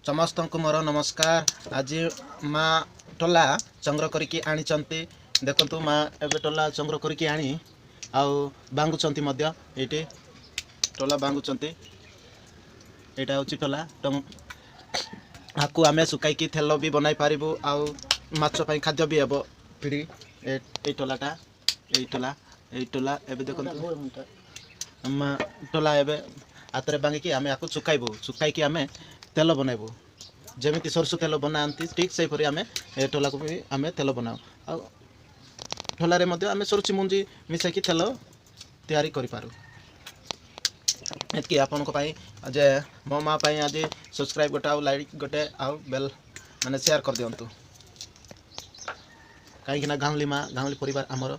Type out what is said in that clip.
समस्त को मोर नमस्कार। आज माँ टोला संग्रह करके आनी देखु माँ एवं टोला संग्रह करके आनी आउ बांगुंट ये टोला बांगुंट यहाँ हूँ टोला आपको आम सुखाई तेल भी बनई पारू आउ माछपाई खाद्य भी हे फ्री ये टोलाटा यही टोला एवं देखो टोला एवं हाथ में बांगिकी आम या सुखाइबू सुखाई आम तेल बनइबू जमी सरसों तेल बनाती ठीक से आम टोला को भी आम तेल बनाऊ आ ठोलारे आम सरसों मुंजी मिसाई तेल तैयारी करूँ एतकी आपण जे मो माँ आज सब्सक्राइब गोटे आउ लाइक गोटे आउ बेल माने शेयर कर दिंतु कहीं गाँवली माँ गाँवली परिवार आमर